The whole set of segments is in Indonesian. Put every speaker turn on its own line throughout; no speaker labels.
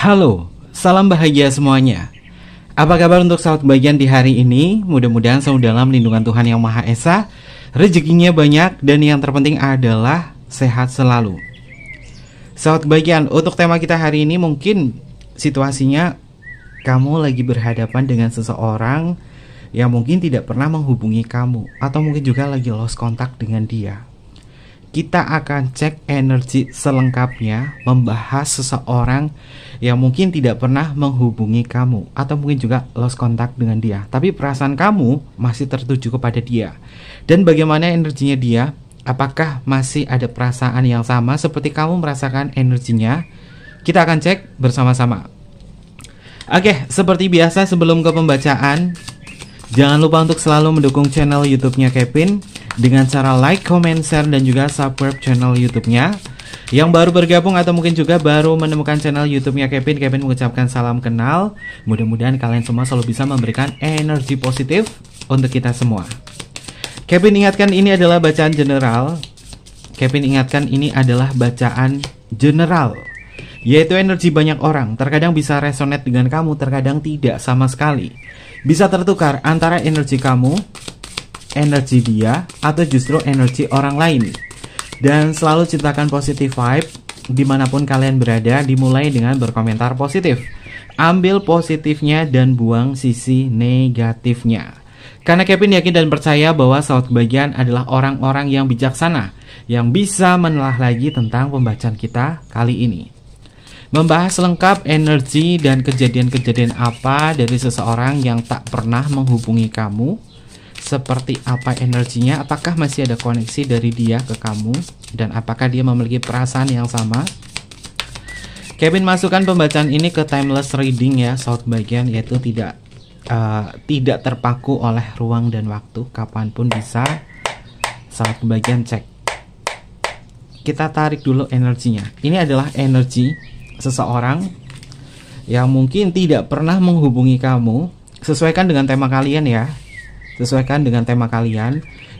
Halo, salam bahagia semuanya. Apa kabar untuk sahabat kebahagiaan di hari ini? Mudah-mudahan selalu dalam lindungan Tuhan Yang Maha Esa, rezekinya banyak, dan yang terpenting adalah sehat selalu. Sahabat kebahagiaan, untuk tema kita hari ini mungkin situasinya kamu lagi berhadapan dengan seseorang yang mungkin tidak pernah menghubungi kamu, atau mungkin juga lagi lost kontak dengan dia. Kita akan cek energi selengkapnya, membahas seseorang yang mungkin tidak pernah menghubungi kamu, atau mungkin juga lost kontak dengan dia, tapi perasaan kamu masih tertuju kepada dia. Dan bagaimana energinya dia? Apakah masih ada perasaan yang sama seperti kamu merasakan energinya? Kita akan cek bersama-sama. Oke, seperti biasa sebelum ke pembacaan, jangan lupa untuk selalu mendukung channel YouTube-nya Kevin dengan cara like, comment, share, dan juga subscribe channel YouTube-nya. Yang baru bergabung atau mungkin juga baru menemukan channel YouTube-nya Kevin mengucapkan salam kenal. Mudah-mudahan kalian semua selalu bisa memberikan energi positif untuk kita semua. Kevin ingatkan ini adalah bacaan general. Yaitu energi banyak orang. Terkadang bisa resonate dengan kamu, terkadang tidak sama sekali. Bisa tertukar antara energi kamu, energi dia, atau justru energi orang lain. Dan selalu ciptakan positive vibe dimanapun kalian berada. Dimulai dengan berkomentar positif. Ambil positifnya dan buang sisi negatifnya. Karena Kevin yakin dan percaya bahwa sahabat kebahagiaan adalah orang-orang yang bijaksana, yang bisa menelaah lagi tentang pembacaan kita kali ini. Membahas lengkap energi dan kejadian-kejadian apa dari seseorang yang tak pernah menghubungi kamu. Seperti apa energinya, apakah masih ada koneksi dari dia ke kamu, dan apakah dia memiliki perasaan yang sama. Kevin masukkan pembacaan ini ke timeless reading ya, sahabat kebahagiaan, yaitu tidak terpaku oleh ruang dan waktu, kapanpun bisa sahabat kebahagiaan cek. Kita tarik dulu energinya. Ini adalah energi seseorang yang mungkin tidak pernah menghubungi kamu. Sesuaikan dengan tema kalian ya.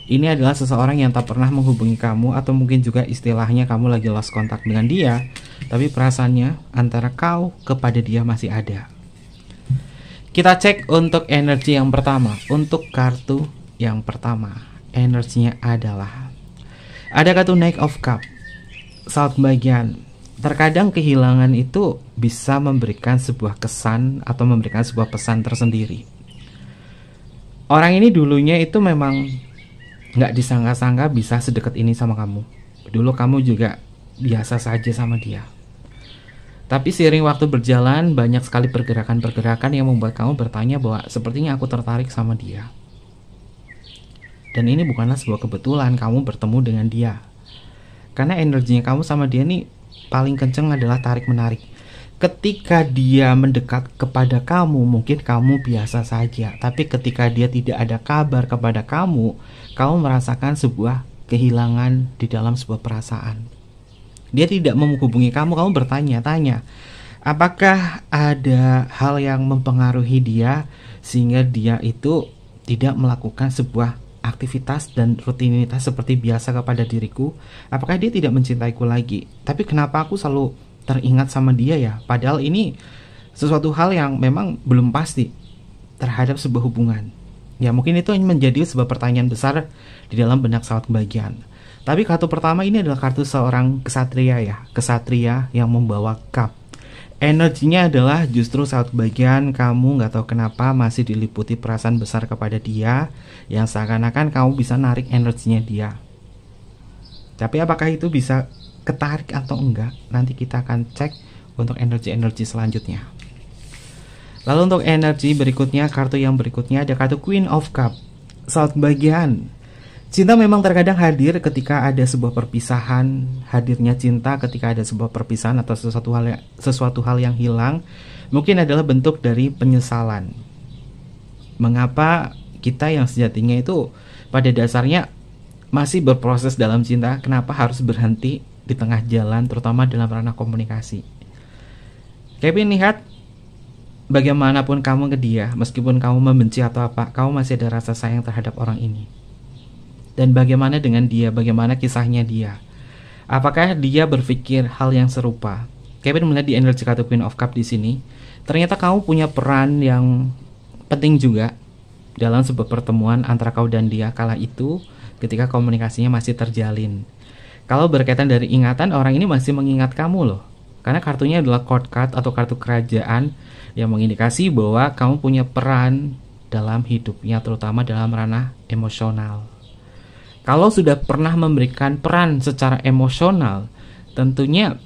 Ini adalah seseorang yang tak pernah menghubungi kamu, atau mungkin juga istilahnya kamu lagi lost kontak dengan dia, tapi perasaannya antara kau kepada dia masih ada. Kita cek untuk energi yang pertama. Untuk kartu yang pertama, energinya adalah ada kartu Knight of Cup. Sahabat kebahagiaan, terkadang kehilangan itu bisa memberikan sebuah kesan atau memberikan sebuah pesan tersendiri. Orang ini dulunya itu memang nggak disangka-sangka bisa sedekat ini sama kamu. Dulu kamu juga biasa saja sama dia. Tapi seiring waktu berjalan, banyak sekali pergerakan-pergerakan yang membuat kamu bertanya bahwa sepertinya aku tertarik sama dia. Dan ini bukanlah sebuah kebetulan kamu bertemu dengan dia. Karena energinya kamu sama dia nih paling kenceng adalah tarik-menarik. Ketika dia mendekat kepada kamu, mungkin kamu biasa saja. Tapi ketika dia tidak ada kabar kepada kamu merasakan sebuah kehilangan di dalam sebuah perasaan. Dia tidak menghubungi kamu bertanya-tanya. Apakah ada hal yang mempengaruhi dia sehingga dia itu tidak melakukan sebuah aktivitas dan rutinitas seperti biasa kepada diriku? Apakah dia tidak mencintaiku lagi? Tapi kenapa aku selalu teringat sama dia ya? Padahal ini sesuatu hal yang memang belum pasti terhadap sebuah hubungan. Ya mungkin itu menjadi sebuah pertanyaan besar di dalam benak sahabat kebahagiaan. Tapi kartu pertama ini adalah kartu seorang kesatria ya. Kesatria yang membawa cup. Energinya adalah justru sahabat kebahagiaan, kamu gak tahu kenapa masih diliputi perasaan besar kepada dia, yang seakan-akan kamu bisa narik energinya dia. Tapi apakah itu bisa ketarik atau enggak? Nanti kita akan cek untuk energi-energi selanjutnya. Lalu untuk energi berikutnya, kartu yang berikutnya ada kartu Queen of Cup. Sahabat kebahagiaan, cinta memang terkadang hadir ketika ada sebuah perpisahan. Hadirnya cinta ketika ada sebuah perpisahan atau sesuatu hal yang hilang mungkin adalah bentuk dari penyesalan. Mengapa kita yang sejatinya itu pada dasarnya masih berproses dalam cinta, kenapa harus berhenti di tengah jalan, terutama dalam ranah komunikasi? Kevin lihat, bagaimanapun kamu ke dia, meskipun kamu membenci atau apa, kamu masih ada rasa sayang terhadap orang ini. Dan bagaimana dengan dia? Bagaimana kisahnya dia? Apakah dia berpikir hal yang serupa? Kevin melihat di energi kartu Queen of Cup di sini, ternyata kamu punya peran yang penting juga dalam sebuah pertemuan antara kau dan dia kala itu ketika komunikasinya masih terjalin. Kalau berkaitan dari ingatan, orang ini masih mengingat kamu loh. Karena kartunya adalah court card atau kartu kerajaan yang mengindikasi bahwa kamu punya peran dalam hidupnya, terutama dalam ranah emosional. Kalau sudah pernah memberikan peran secara emosional, tentunya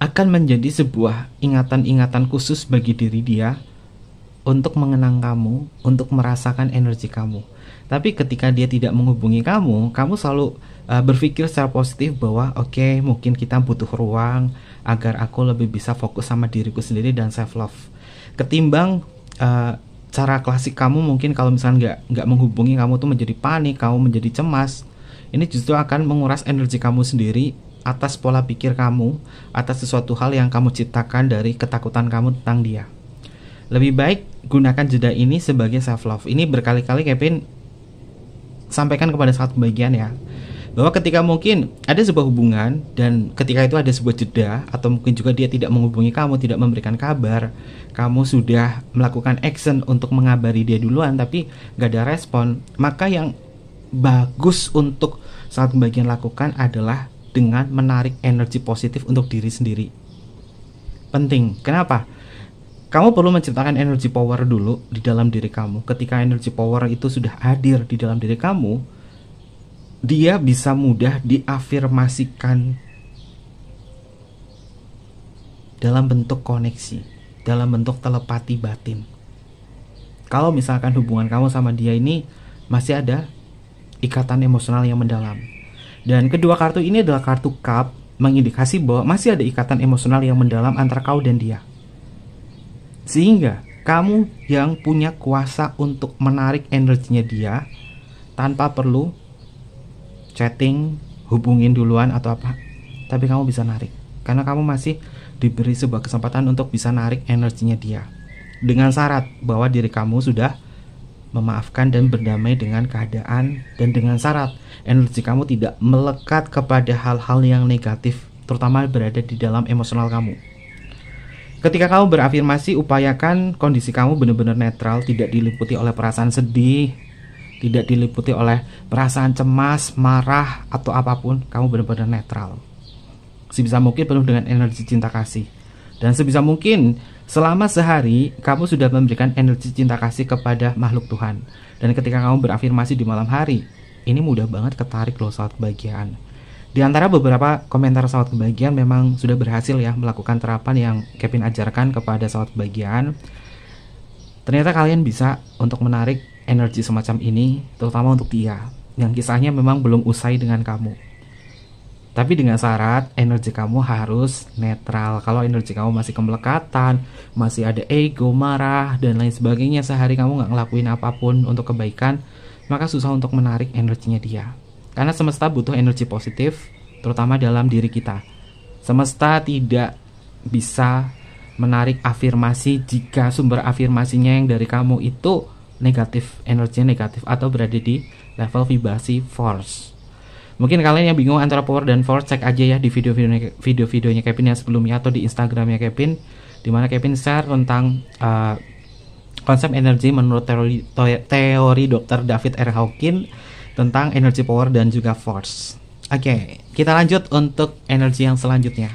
akan menjadi sebuah ingatan-ingatan khusus bagi diri dia untuk mengenang kamu, untuk merasakan energi kamu. Tapi ketika dia tidak menghubungi kamu, kamu selalu berpikir secara positif bahwa oke, mungkin kita butuh ruang agar aku lebih bisa fokus sama diriku sendiri dan self love. Ketimbang cara klasik kamu mungkin kalau misalnya nggak menghubungi kamu tuh menjadi panik, kamu menjadi cemas. Ini justru akan menguras energi kamu sendiri atas pola pikir kamu, atas sesuatu hal yang kamu ciptakan dari ketakutan kamu tentang dia. Lebih baik gunakan jeda ini sebagai self love. Ini berkali-kali Kevin sampaikan kepada sahabat kebahagiaan ya, bahwa ketika mungkin ada sebuah hubungan dan ketika itu ada sebuah jeda, atau mungkin juga dia tidak menghubungi kamu, tidak memberikan kabar, kamu sudah melakukan action untuk mengabari dia duluan tapi gak ada respon, maka yang bagus untuk sahabat kebahagiaan lakukan adalah dengan menarik energi positif untuk diri sendiri. Penting, kenapa? Kamu perlu menciptakan energi power dulu di dalam diri kamu. Ketika energi power itu sudah hadir di dalam diri kamu, dia bisa mudah diafirmasikan dalam bentuk koneksi, dalam bentuk telepati batin. Kalau misalkan hubungan kamu sama dia ini masih ada ikatan emosional yang mendalam. Dan kedua kartu ini adalah kartu cup, mengindikasi bahwa masih ada ikatan emosional yang mendalam antara kau dan dia. Sehingga kamu yang punya kuasa untuk menarik energinya dia tanpa perlu chatting, hubungin duluan atau apa, tapi kamu bisa narik karena kamu masih diberi sebuah kesempatan untuk bisa narik energinya dia, dengan syarat bahwa diri kamu sudah memaafkan dan berdamai dengan keadaan, dan dengan syarat energi kamu tidak melekat kepada hal-hal yang negatif, terutama berada di dalam emosional kamu. Ketika kamu berafirmasi, upayakan kondisi kamu benar-benar netral, tidak diliputi oleh perasaan sedih, tidak diliputi oleh perasaan cemas, marah, atau apapun. Kamu benar-benar netral. Sebisa mungkin penuh dengan energi cinta kasih. Dan sebisa mungkin selama sehari kamu sudah memberikan energi cinta kasih kepada makhluk Tuhan. Dan ketika kamu berafirmasi di malam hari, ini mudah banget ketarik loh saat kebahagiaan. Di antara beberapa komentar sahabat kebahagiaan memang sudah berhasil ya melakukan terapan yang Kevin ajarkan kepada sahabat kebahagiaan. Ternyata kalian bisa untuk menarik energi semacam ini, terutama untuk dia yang kisahnya memang belum usai dengan kamu. Tapi dengan syarat energi kamu harus netral. Kalau energi kamu masih kemelekatan, masih ada ego, marah, dan lain sebagainya, sehari kamu gak ngelakuin apapun untuk kebaikan, maka susah untuk menarik energinya dia. Karena semesta butuh energi positif, terutama dalam diri kita. Semesta tidak bisa menarik afirmasi jika sumber afirmasinya yang dari kamu itu negatif, energinya negatif, atau berada di level vibrasi force. Mungkin kalian yang bingung antara power dan force, cek aja ya di video-videonya Kevin yang sebelumnya atau di Instagramnya Kevin, dimana Kevin share tentang konsep energi menurut teori Dr. David R. Hawkins tentang energy power dan juga force. Oke, kita lanjut untuk energi yang selanjutnya.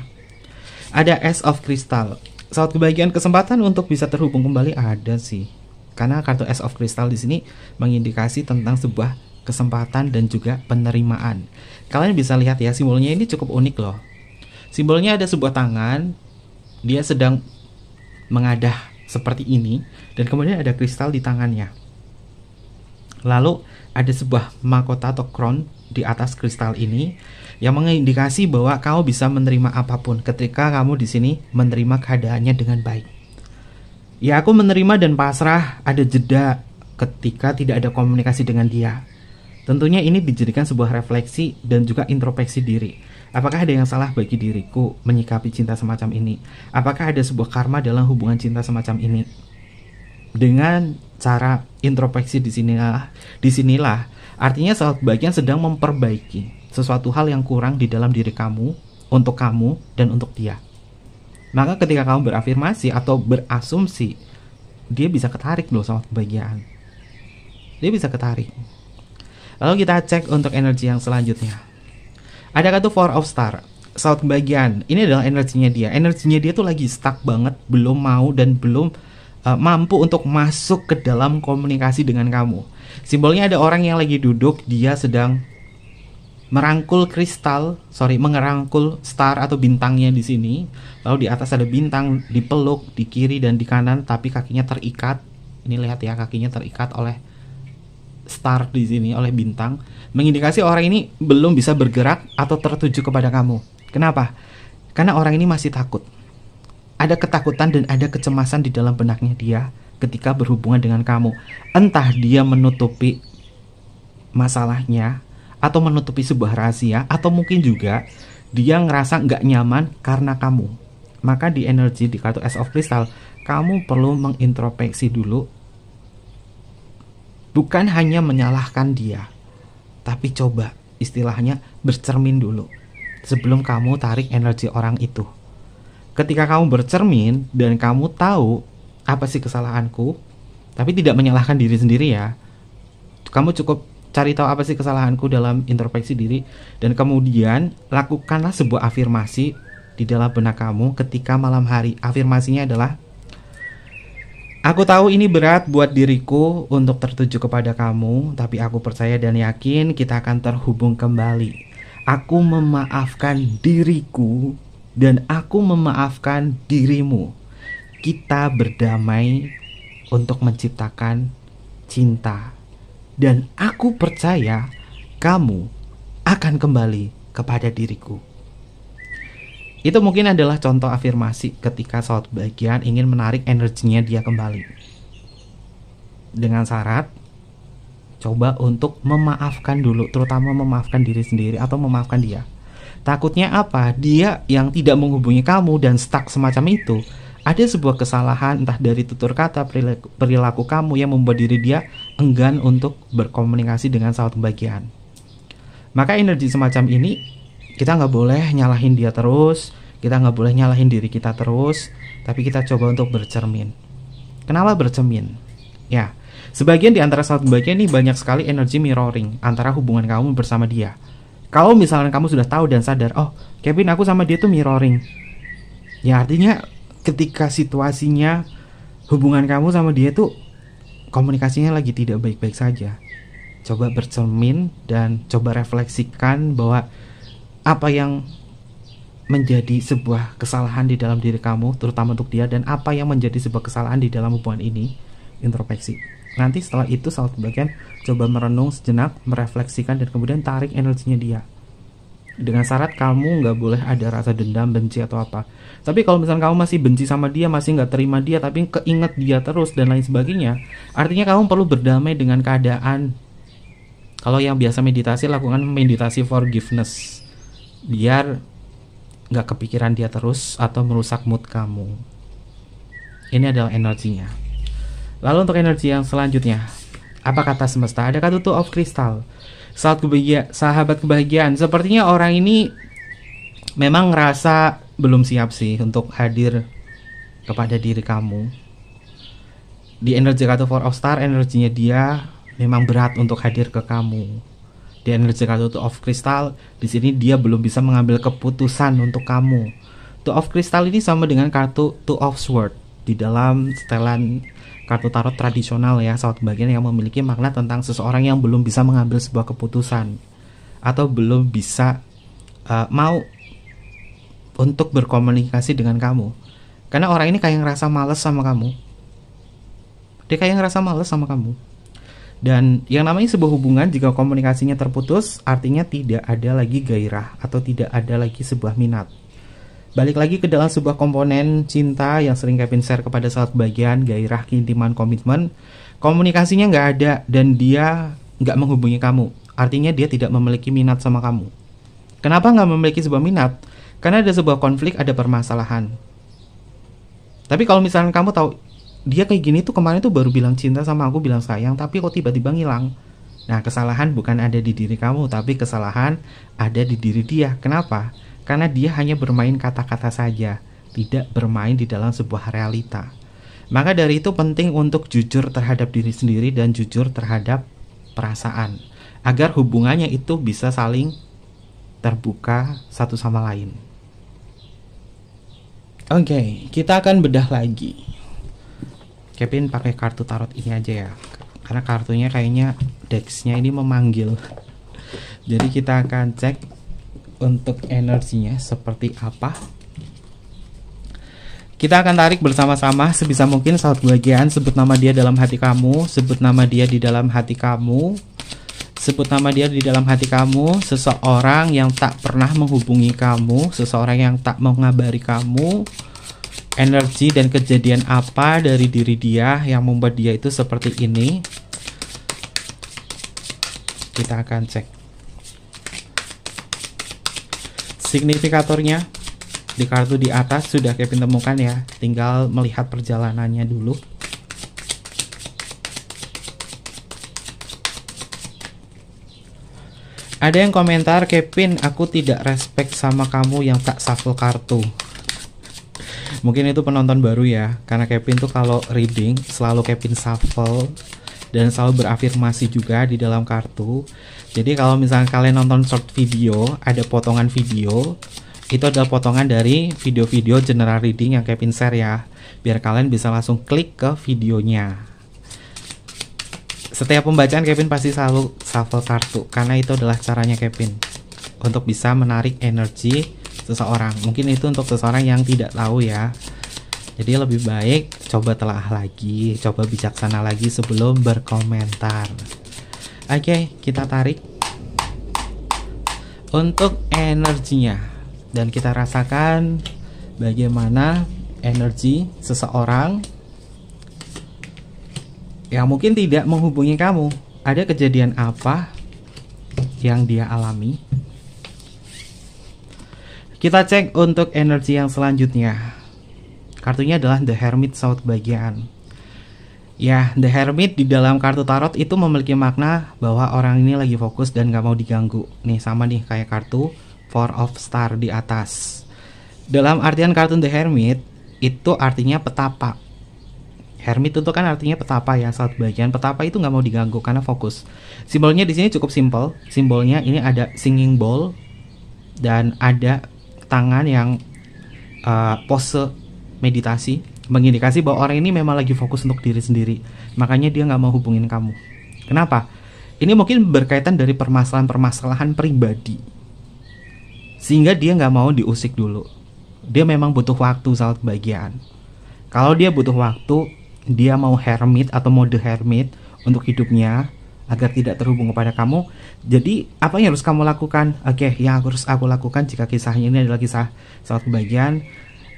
Ada Ace of Crystal. Saat kebahagiaan kesempatan untuk bisa terhubung kembali ada sih. Karena kartu Ace of Crystal di sini mengindikasi tentang sebuah kesempatan dan juga penerimaan. Kalian bisa lihat ya, simbolnya ini cukup unik loh. Simbolnya ada sebuah tangan, dia sedang mengadah seperti ini, dan kemudian ada kristal di tangannya. Lalu ada sebuah mahkota atau crown di atas kristal ini yang mengindikasi bahwa kamu bisa menerima apapun ketika kamu di sini menerima keadaannya dengan baik. Ya, aku menerima dan pasrah, ada jeda ketika tidak ada komunikasi dengan dia. Tentunya ini dijadikan sebuah refleksi dan juga introspeksi diri. Apakah ada yang salah bagi diriku menyikapi cinta semacam ini? Apakah ada sebuah karma dalam hubungan cinta semacam ini? Dengan cara introspeksi disinilah artinya saat bagian sedang memperbaiki sesuatu hal yang kurang di dalam diri kamu, untuk kamu dan untuk dia. Maka ketika kamu berafirmasi atau berasumsi, dia bisa ketarik loh sama kebahagiaan. Dia bisa ketarik. Lalu kita cek untuk energi yang selanjutnya. Ada kartu Four of Star, saut kebahagiaan. Ini adalah energinya dia. Energinya dia tuh lagi stuck banget, belum mau dan belum mampu untuk masuk ke dalam komunikasi dengan kamu. Simbolnya ada orang yang lagi duduk, dia sedang merangkul mengerangkul star atau bintangnya di sini. Lalu di atas ada bintang, dipeluk di kiri dan di kanan, tapi kakinya terikat. Ini lihat ya, kakinya terikat oleh star di sini, oleh bintang, mengindikasi orang ini belum bisa bergerak atau tertuju kepada kamu. Kenapa? Karena orang ini masih takut. Ada ketakutan dan ada kecemasan di dalam benaknya dia ketika berhubungan dengan kamu. Entah dia menutupi masalahnya, atau menutupi sebuah rahasia, atau mungkin juga dia ngerasa nggak nyaman karena kamu. Maka di energi di kartu Ace of Crystal, kamu perlu mengintrospeksi dulu. Bukan hanya menyalahkan dia, tapi coba istilahnya bercermin dulu sebelum kamu tarik energi orang itu. Ketika kamu bercermin dan kamu tahu apa sih kesalahanku, tapi tidak menyalahkan diri sendiri ya, kamu cukup cari tahu apa sih kesalahanku dalam introspeksi diri, dan kemudian lakukanlah sebuah afirmasi di dalam benak kamu ketika malam hari. Afirmasinya adalah, aku tahu ini berat buat diriku untuk tertuju kepada kamu, tapi aku percaya dan yakin kita akan terhubung kembali. Aku memaafkan diriku dan aku memaafkan dirimu. Kita berdamai untuk menciptakan cinta. Dan aku percaya kamu akan kembali kepada diriku. Itu mungkin adalah contoh afirmasi ketika saat bagian ingin menarik energinya dia kembali. Dengan syarat, coba untuk memaafkan dulu, terutama memaafkan diri sendiri atau memaafkan dia. Takutnya apa? Dia yang tidak menghubungi kamu dan stuck semacam itu, ada sebuah kesalahan entah dari tutur kata, perilaku kamu yang membuat diri dia enggan untuk berkomunikasi dengan sahabat kebahagiaan. Maka energi semacam ini kita nggak boleh nyalahin dia terus, kita nggak boleh nyalahin diri kita terus, tapi kita coba untuk bercermin. Kenapa bercermin? Ya, sebagian di antara sahabat kebahagiaan ini banyak sekali energi mirroring antara hubungan kamu bersama dia. Kalau misalnya kamu sudah tahu dan sadar, oh Kevin, aku sama dia tuh mirroring, ya artinya ketika situasinya hubungan kamu sama dia tuh komunikasinya lagi tidak baik-baik saja. Coba bercermin dan coba refleksikan bahwa apa yang menjadi sebuah kesalahan di dalam diri kamu, terutama untuk dia, dan apa yang menjadi sebuah kesalahan di dalam hubungan ini. Introspeksi. Nanti setelah itu saat bagian coba merenung sejenak, merefleksikan, dan kemudian tarik energinya dia. Dengan syarat kamu nggak boleh ada rasa dendam, benci atau apa. Tapi kalau misalnya kamu masih benci sama dia, masih nggak terima dia, tapi keinget dia terus dan lain sebagainya, artinya kamu perlu berdamai dengan keadaan. Kalau yang biasa meditasi, lakukan meditasi forgiveness, biar nggak kepikiran dia terus atau merusak mood kamu. Ini adalah energinya. Lalu untuk energi yang selanjutnya, apa kata semesta? Ada kartu Two of Crystal, sahabat kebahagiaan. Sepertinya orang ini memang ngerasa belum siap sih untuk hadir kepada diri kamu. Di energi kartu Four of Star, energinya dia memang berat untuk hadir ke kamu. Di energi kartu Two of Crystal, di sini dia belum bisa mengambil keputusan untuk kamu. Two of Crystal ini sama dengan kartu Two of Swords di dalam setelan kartu tarot tradisional ya, sahabat bagian yang memiliki makna tentang seseorang yang belum bisa mengambil sebuah keputusan atau belum bisa mau untuk berkomunikasi dengan kamu. Karena orang ini kayak ngerasa males sama kamu. Dia kayak ngerasa males sama kamu. Dan yang namanya sebuah hubungan, jika komunikasinya terputus, artinya tidak ada lagi gairah atau tidak ada lagi sebuah minat. Balik lagi ke dalam sebuah komponen cinta yang sering Kevin share kepada sahabat bagian, gairah, keintiman, komitmen. Komunikasinya nggak ada dan dia nggak menghubungi kamu. Artinya dia tidak memiliki minat sama kamu. Kenapa nggak memiliki sebuah minat? Karena ada sebuah konflik, ada permasalahan. Tapi kalau misalnya kamu tahu dia kayak gini tuh, kemarin tuh baru bilang cinta sama aku, bilang sayang, tapi kok tiba-tiba ngilang. Nah, kesalahan bukan ada di diri kamu, tapi kesalahan ada di diri dia. Kenapa? Karena dia hanya bermain kata-kata saja. tidak bermain di dalam sebuah realita. Maka dari itu penting untuk jujur terhadap diri sendiri dan jujur terhadap perasaan, agar hubungannya itu bisa saling terbuka satu sama lain. Oke, kita akan bedah lagi. Kevin pakai kartu tarot ini aja ya, karena kartunya kayaknya decksnya ini memanggil. Jadi kita akan cek untuk energinya seperti apa. Kita akan tarik bersama-sama sebisa mungkin. Sahabat kebahagiaan, sebut nama dia dalam hati kamu, sebut nama dia di dalam hati kamu, sebut nama dia di dalam hati kamu. Seseorang yang tak pernah menghubungi kamu, seseorang yang tak mengabari kamu. Energi dan kejadian apa dari diri dia yang membuat dia itu seperti ini. Kita akan cek signifikatornya. Di kartu di atas sudah Kevin temukan ya, tinggal melihat perjalanannya dulu. Ada yang komentar, Kevin, aku tidak respect sama kamu yang tak shuffle kartu. Mungkin itu penonton baru ya, karena Kevin tuh kalau reading selalu Kevin shuffle dan selalu berafirmasi juga di dalam kartu. Jadi kalau misalnya kalian nonton short video, ada potongan video, itu adalah potongan dari video-video general reading yang Kevin share ya, biar kalian bisa langsung klik ke videonya. Setiap pembacaan Kevin pasti selalu shuffle kartu, karena itu adalah caranya Kevin untuk bisa menarik energi seseorang. Mungkin itu untuk seseorang yang tidak tahu ya. Jadi lebih baik coba telah lagi, coba bijaksana lagi sebelum berkomentar. Oke, kita tarik untuk energinya. Dan kita rasakan bagaimana energi seseorang yang mungkin tidak menghubungi kamu. Ada kejadian apa yang dia alami? Kita cek untuk energi yang selanjutnya. Kartunya adalah The Hermit, sahabat kebahagiaan. Ya, The Hermit di dalam kartu tarot itu memiliki makna bahwa orang ini lagi fokus dan gak mau diganggu. Nih, sama nih kayak kartu Four of Star di atas. Dalam artian kartu The Hermit itu artinya petapa. Hermit itu kan artinya petapa ya, saat bagian petapa itu nggak mau diganggu karena fokus. Simbolnya di sini cukup simpel. Simbolnya ini ada singing bowl dan ada tangan yang pose meditasi, mengindikasi bahwa orang ini memang lagi fokus untuk diri sendiri. Makanya dia nggak mau hubungin kamu. Kenapa? Ini mungkin berkaitan dari permasalahan-permasalahan pribadi, sehingga dia nggak mau diusik dulu. Dia memang butuh waktu, saat kebahagiaan. Kalau dia butuh waktu, dia mau hermit atau mode hermit untuk hidupnya agar tidak terhubung kepada kamu. Jadi apa yang harus kamu lakukan? Oke, yang harus aku lakukan jika kisahnya ini adalah kisah saat kebahagiaan,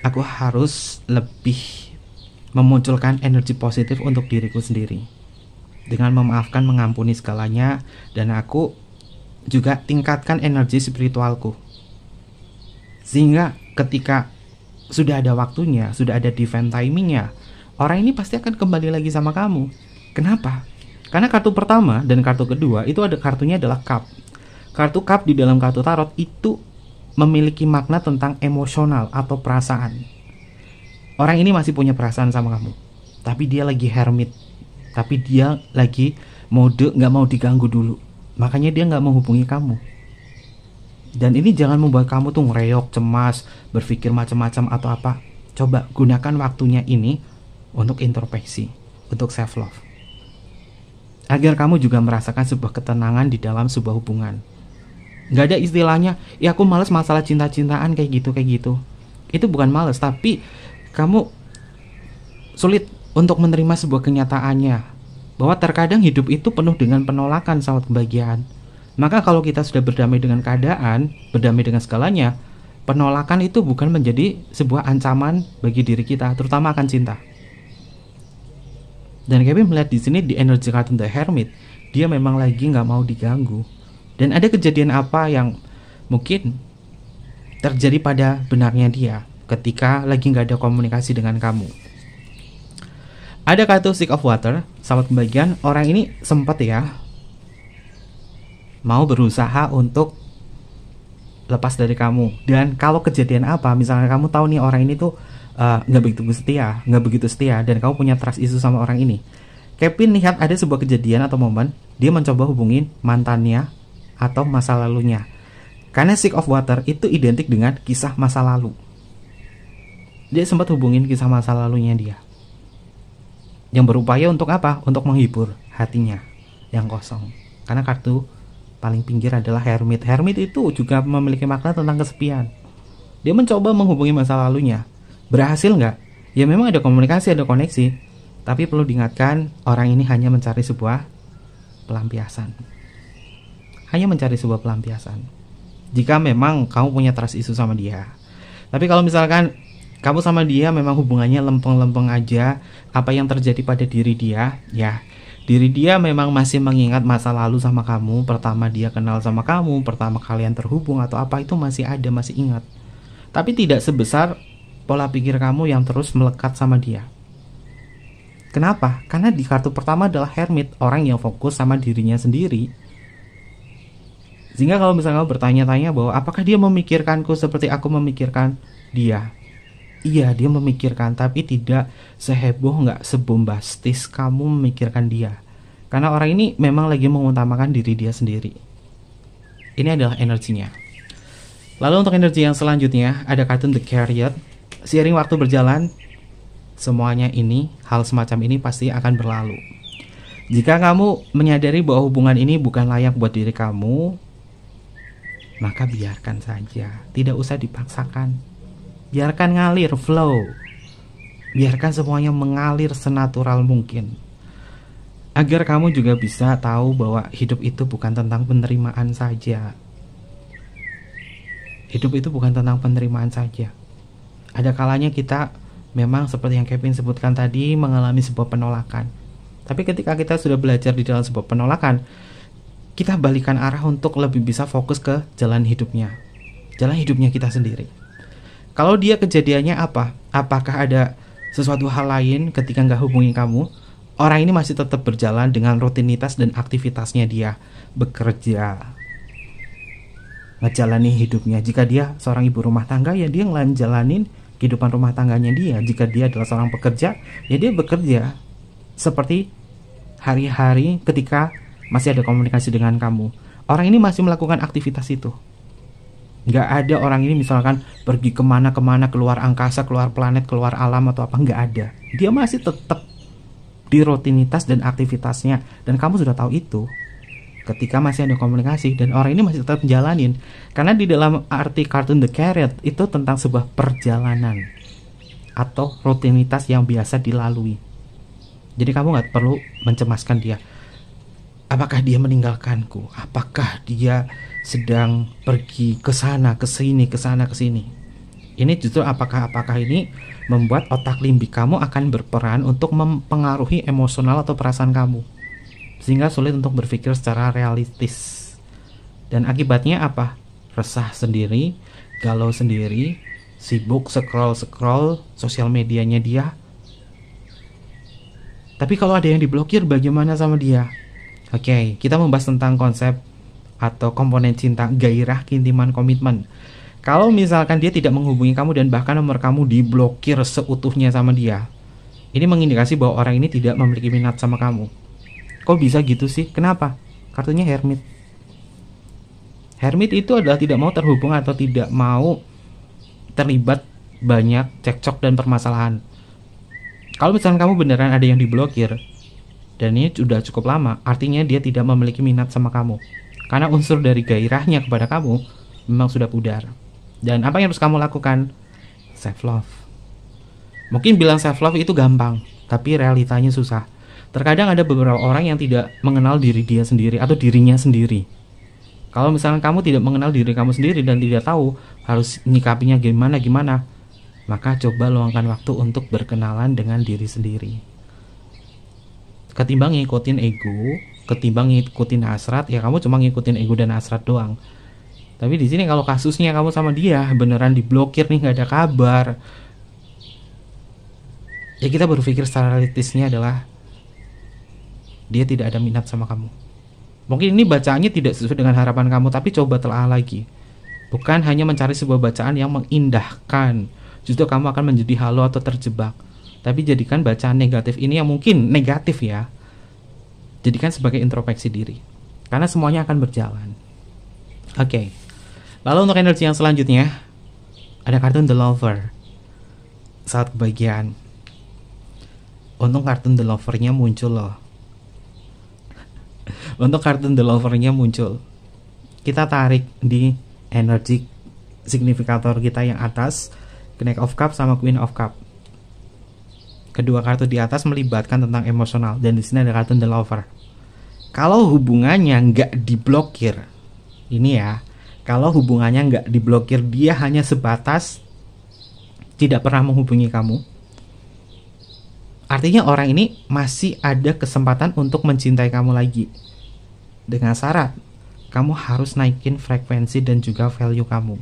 aku harus lebih memunculkan energi positif untuk diriku sendiri dengan memaafkan, mengampuni segalanya, dan aku juga tingkatkan energi spiritualku. Sehingga ketika sudah ada waktunya, sudah ada divine timingnya, orang ini pasti akan kembali lagi sama kamu. Kenapa? Karena kartu pertama dan kartu kedua itu ada kartunya adalah cup. Kartu cup di dalam kartu tarot itu memiliki makna tentang emosional atau perasaan. Orang ini masih punya perasaan sama kamu, tapi dia lagi hermit, tapi dia lagi mode nggak mau diganggu dulu. Makanya dia nggak mau hubungi kamu. Dan ini jangan membuat kamu tuh ngereok, cemas, berpikir macam-macam atau apa. Coba gunakan waktunya ini untuk introspeksi, untuk self love, agar kamu juga merasakan sebuah ketenangan di dalam sebuah hubungan. Gak ada istilahnya, ya aku males masalah cinta-cintaan kayak gitu. Itu bukan males, tapi kamu sulit untuk menerima sebuah kenyataannya, bahwa terkadang hidup itu penuh dengan penolakan, sahabat kebahagiaan. Maka kalau kita sudah berdamai dengan keadaan, berdamai dengan segalanya, penolakan itu bukan menjadi sebuah ancaman bagi diri kita, terutama akan cinta. Dan Kevin melihat di sini di energi kartu The Hermit, dia memang lagi nggak mau diganggu. Dan ada kejadian apa yang mungkin terjadi pada benaknya dia ketika lagi nggak ada komunikasi dengan kamu. Ada kartu Six of Water, sahabat kebahagiaan. Orang ini sempat ya mau berusaha untuk lepas dari kamu. Dan kalau kejadian apa, misalnya kamu tahu nih orang ini tuh nggak begitu setia, dan kamu punya trust issue sama orang ini, Kevin lihat ada sebuah kejadian atau momen dia mencoba hubungin mantannya atau masa lalunya. Karena Stick of Water itu identik dengan kisah masa lalu. Dia sempat hubungin kisah masa lalunya dia, yang berupaya untuk apa? Untuk menghibur hatinya yang kosong. Karena kartu paling pinggir adalah Hermit. Hermit itu juga memiliki makna tentang kesepian. Dia mencoba menghubungi masa lalunya. Berhasil nggak? Ya memang ada komunikasi, ada koneksi. Tapi perlu diingatkan, orang ini hanya mencari sebuah pelampiasan. Hanya mencari sebuah pelampiasan. Jika memang kamu punya trust issue sama dia. Tapi kalau misalkan kamu sama dia memang hubungannya lempeng-lempeng aja, apa yang terjadi pada diri dia, ya diri dia memang masih mengingat masa lalu sama kamu, pertama dia kenal sama kamu, pertama kalian terhubung atau apa, itu masih ada, masih ingat. Tapi tidak sebesar pola pikir kamu yang terus melekat sama dia. Kenapa? Karena di kartu pertama adalah Hermit, orang yang fokus sama dirinya sendiri. Sehingga kalau misalnya kamu bertanya-tanya bahwa apakah dia memikirkanku seperti aku memikirkan dia? Iya, dia memikirkan, tapi tidak seheboh, nggak sebombastis kamu memikirkan dia. Karena orang ini memang lagi mengutamakan diri dia sendiri. Ini adalah energinya. Lalu untuk energi yang selanjutnya, ada kartu The Chariot. Seiring waktu berjalan, semuanya ini, hal semacam ini pasti akan berlalu. Jika kamu menyadari bahwa hubungan ini bukan layak buat diri kamu, maka biarkan saja, tidak usah dipaksakan. Biarkan ngalir, flow. Biarkan semuanya mengalir senatural mungkin. Agar kamu juga bisa tahu bahwa hidup itu bukan tentang penerimaan saja. Hidup itu bukan tentang penerimaan saja. Ada kalanya kita memang seperti yang Kevin sebutkan tadi, mengalami sebuah penolakan. Tapi ketika kita sudah belajar di dalam sebuah penolakan, kita balikan arah untuk lebih bisa fokus ke jalan hidupnya kita sendiri. Kalau dia kejadiannya apa? Apakah ada sesuatu hal lain ketika nggak hubungi kamu? Orang ini masih tetap berjalan dengan rutinitas dan aktivitasnya dia bekerja, ngejalani hidupnya. Jika dia seorang ibu rumah tangga, ya dia ngejalanin kehidupan rumah tangganya dia. Jika dia adalah seorang pekerja, ya dia bekerja seperti hari-hari ketika masih ada komunikasi dengan kamu. Orang ini masih melakukan aktivitas itu. Nggak ada orang ini misalkan pergi kemana-kemana, keluar angkasa, keluar planet, keluar alam atau apa, nggak ada. Dia masih tetap di rutinitas dan aktivitasnya. Dan kamu sudah tahu itu ketika masih ada komunikasi, dan orang ini masih tetap menjalanin. Karena di dalam arti kartu The Chariot itu tentang sebuah perjalanan atau rutinitas yang biasa dilalui. Jadi kamu nggak perlu mencemaskan dia. Apakah dia meninggalkanku? Apakah dia sedang pergi ke sana, ke sini, ke sana, ke sini? Ini justru apakah ini membuat otak limbik kamu akan berperan untuk mempengaruhi emosional atau perasaan kamu, sehingga sulit untuk berpikir secara realistis. Dan akibatnya apa? Resah sendiri, galau sendiri, sibuk scroll sosial medianya dia. Tapi kalau ada yang diblokir, bagaimana sama dia? Oke, kita membahas tentang konsep atau komponen cinta, gairah, keintiman, komitmen. Kalau misalkan dia tidak menghubungi kamu dan bahkan nomor kamu diblokir seutuhnya sama dia, ini mengindikasi bahwa orang ini tidak memiliki minat sama kamu. Kok bisa gitu sih? Kenapa? Kartunya Hermit. Hermit itu adalah tidak mau terhubung atau tidak mau terlibat banyak cekcok dan permasalahan. Kalau misalkan kamu beneran ada yang diblokir, dan ini sudah cukup lama, artinya dia tidak memiliki minat sama kamu. Karena unsur dari gairahnya kepada kamu memang sudah pudar. Dan apa yang harus kamu lakukan? Self love. Mungkin bilang self love itu gampang, tapi realitanya susah. Terkadang ada beberapa orang yang tidak mengenal diri dia sendiri atau dirinya sendiri. Kalau misalnya kamu tidak mengenal diri kamu sendiri dan tidak tahu harus nyikapinya gimana, maka coba luangkan waktu untuk berkenalan dengan diri sendiri. Ketimbang ngikutin ego, ketimbang ngikutin hasrat, ya kamu cuma ngikutin ego dan hasrat doang. Tapi di sini kalau kasusnya kamu sama dia beneran diblokir nih, nggak ada kabar, ya kita berpikir secara realistisnya adalah dia tidak ada minat sama kamu. Mungkin ini bacaannya tidak sesuai dengan harapan kamu, tapi coba telah lagi. Bukan hanya mencari sebuah bacaan yang mengindahkan, justru kamu akan menjadi halu atau terjebak. Tapi jadikan bacaan negatif ini yang mungkin negatif ya, jadikan sebagai introspeksi diri, karena semuanya akan berjalan. Oke. Lalu untuk energi yang selanjutnya, ada kartun The Lover. Saat kebahagiaan. Untung kartun The Lover-nya muncul loh. Untuk kartun The Lover-nya muncul. Kita tarik di energi signifikator kita yang atas, Knight of Cup sama Queen of Cup. Kedua kartu di atas melibatkan tentang emosional, dan di sini ada kartu The Lover. Kalau hubungannya nggak diblokir, ini ya, kalau hubungannya nggak diblokir, dia hanya sebatas tidak pernah menghubungi kamu, artinya orang ini masih ada kesempatan untuk mencintai kamu lagi. Dengan syarat, kamu harus naikin frekuensi dan juga value kamu.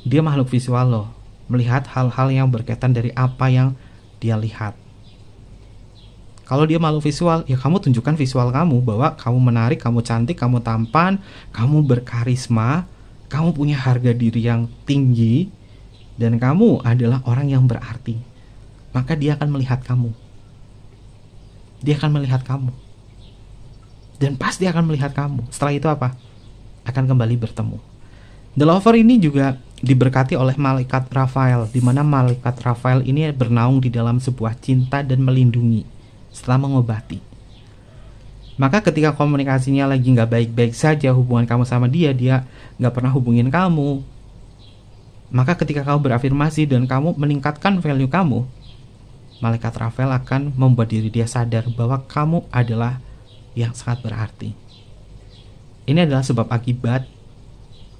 Dia makhluk visual loh, melihat hal-hal yang berkaitan dari apa yang dia lihat. Kalau dia makhluk visual, ya kamu tunjukkan visual kamu, bahwa kamu menarik, kamu cantik, kamu tampan, kamu berkarisma, kamu punya harga diri yang tinggi, dan kamu adalah orang yang berarti. Maka dia akan melihat kamu. Dia akan melihat kamu. Dan pasti akan melihat kamu. Setelah itu apa? Akan kembali bertemu. The Lover ini juga diberkati oleh malaikat Rafael, di mana malaikat Rafael ini bernaung di dalam sebuah cinta dan melindungi setelah mengobati. Maka ketika komunikasinya lagi nggak baik-baik saja hubungan kamu sama dia nggak pernah hubungin kamu, maka ketika kamu berafirmasi dan kamu meningkatkan value kamu, malaikat Rafael akan membuat diri dia sadar bahwa kamu adalah yang sangat berarti. Ini adalah sebab akibat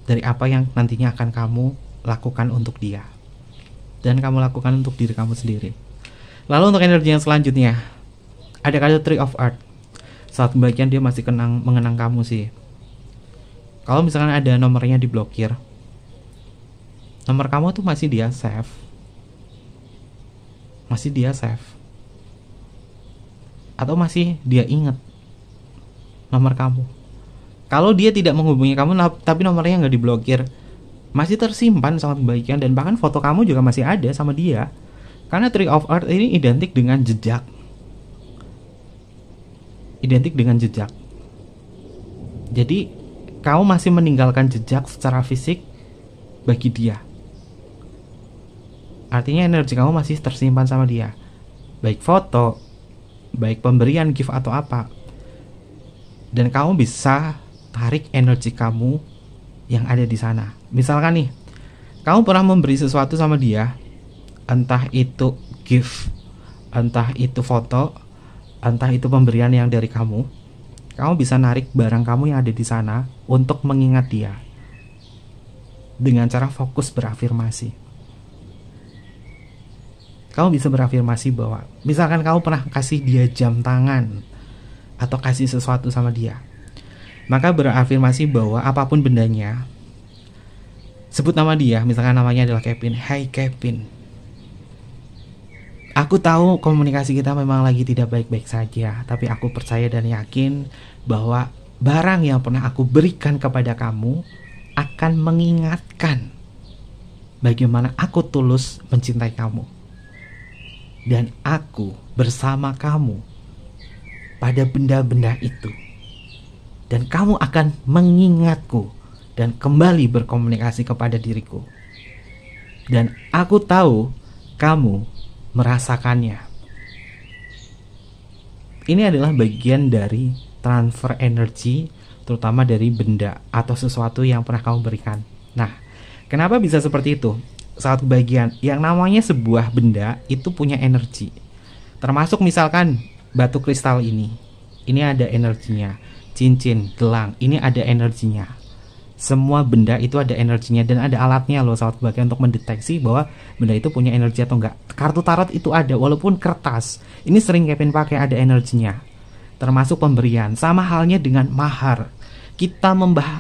dari apa yang nantinya akan kamu lakukan untuk dia, dan kamu lakukan untuk diri kamu sendiri. Lalu untuk energi yang selanjutnya, ada kartu Tree of Earth. Saat kebahagiaan dia masih mengenang kamu sih. Kalau misalkan ada nomornya diblokir, nomor kamu tuh masih dia save. Masih dia save. Atau masih dia ingat nomor kamu. Kalau dia tidak menghubungi kamu tapi nomornya nggak diblokir, masih tersimpan sama kebaikan, dan bahkan foto kamu juga masih ada sama dia. Karena Tree of Earth ini identik dengan jejak. Identik dengan jejak. Jadi kamu masih meninggalkan jejak secara fisik bagi dia. Artinya energi kamu masih tersimpan sama dia. Baik foto, baik pemberian gift atau apa. Dan kamu bisa tarik energi kamu yang ada di sana. Misalkan nih, kamu pernah memberi sesuatu sama dia, entah itu gift, entah itu foto, entah itu pemberian yang dari kamu. Kamu bisa narik barang kamu yang ada di sana untuk mengingat dia dengan cara fokus berafirmasi. Kamu bisa berafirmasi bahwa misalkan kamu pernah kasih dia jam tangan atau kasih sesuatu sama dia, maka berafirmasi bahwa apapun bendanya, sebut nama dia, misalkan namanya adalah Kevin. Hai Kevin, aku tahu komunikasi kita memang lagi tidak baik-baik saja, tapi aku percaya dan yakin bahwa barang yang pernah aku berikan kepada kamu akan mengingatkan bagaimana aku tulus mencintai kamu. Dan aku bersama kamu pada benda-benda itu. Dan kamu akan mengingatku dan kembali berkomunikasi kepada diriku. Dan aku tahu kamu merasakannya. Ini adalah bagian dari transfer energi, terutama dari benda atau sesuatu yang pernah kamu berikan. Nah, kenapa bisa seperti itu? Saat kebahagiaan, yang namanya sebuah benda itu punya energi. Termasuk misalkan batu kristal ini ada energinya. Cincin, gelang, ini ada energinya. Semua benda itu ada energinya dan ada alatnya loh saat kebahagiaan untuk mendeteksi bahwa benda itu punya energi atau enggak. Kartu tarot itu ada, walaupun kertas. Ini sering Kevin pakai, ada energinya. Termasuk pemberian, sama halnya dengan mahar. Kita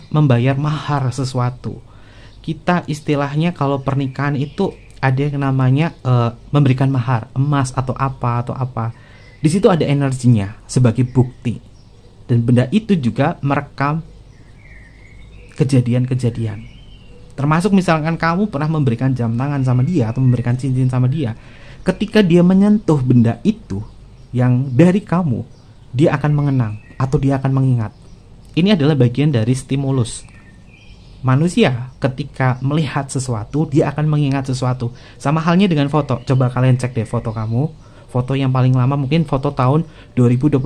membayar mahar sesuatu. Kita istilahnya kalau pernikahan itu ada yang namanya memberikan mahar, emas atau apa. Di situ ada energinya sebagai bukti. Dan benda itu juga merekam kejadian-kejadian. Termasuk misalkan kamu pernah memberikan jam tangan sama dia atau memberikan cincin sama dia, ketika dia menyentuh benda itu yang dari kamu, dia akan mengenang atau dia akan mengingat. Ini adalah bagian dari stimulus. Manusia ketika melihat sesuatu, dia akan mengingat sesuatu. Sama halnya dengan foto. Coba kalian cek deh foto kamu. Foto yang paling lama mungkin foto tahun 2021.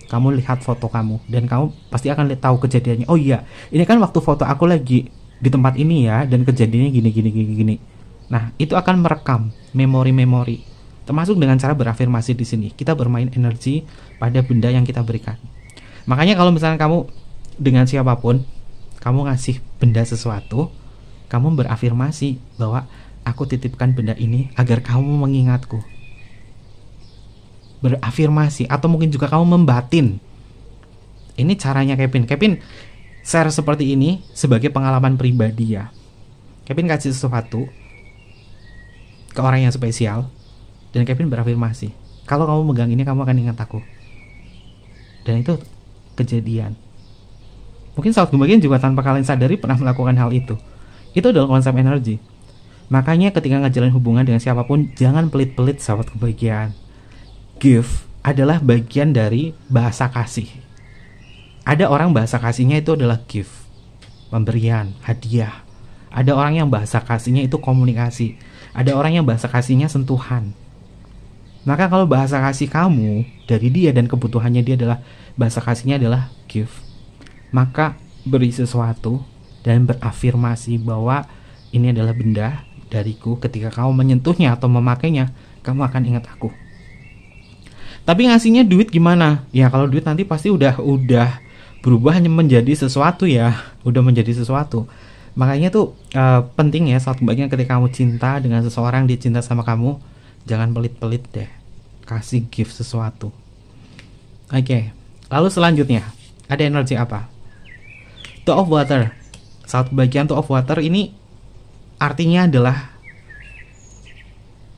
Kamu lihat foto kamu dan kamu pasti akan tahu kejadiannya. Oh iya, ini kan waktu foto aku lagi di tempat ini ya, dan kejadiannya gini. Nah, itu akan merekam memori-memori. Termasuk dengan cara berafirmasi di sini. Kita bermain energi pada benda yang kita berikan. Makanya kalau misalnya kamu dengan siapapun, kamu ngasih benda sesuatu, kamu berafirmasi bahwa aku titipkan benda ini agar kamu mengingatku. Berafirmasi, atau mungkin juga kamu membatin. Ini caranya Kevin share seperti ini sebagai pengalaman pribadi ya. Kevin kasih sesuatu ke orang yang spesial, dan Kevin berafirmasi, kalau kamu megang ini kamu akan ingat aku. Dan itu kejadian. Mungkin sahabat kebahagiaan juga tanpa kalian sadari pernah melakukan hal itu. Itu adalah konsep energi. Makanya ketika ngejalin hubungan dengan siapapun, jangan pelit-pelit sahabat kebahagiaan. Give adalah bagian dari bahasa kasih. Ada orang bahasa kasihnya itu adalah give, pemberian, hadiah. Ada orang yang bahasa kasihnya itu komunikasi. Ada orang yang bahasa kasihnya sentuhan. Maka kalau bahasa kasih kamu dari dia dan kebutuhannya dia adalah bahasa kasihnya adalah give, maka beri sesuatu dan berafirmasi bahwa ini adalah benda dariku. Ketika kamu menyentuhnya atau memakainya, kamu akan ingat aku. Tapi ngasihnya duit gimana? Ya kalau duit nanti pasti udah berubah menjadi sesuatu ya, udah menjadi sesuatu. Makanya tuh penting ya saat bagian ketika kamu cinta dengan seseorang, dia cinta sama kamu, jangan pelit-pelit deh, kasih gift sesuatu. Oke, lalu selanjutnya ada energi apa? Two of Water. Saat bagian Two of Water ini artinya adalah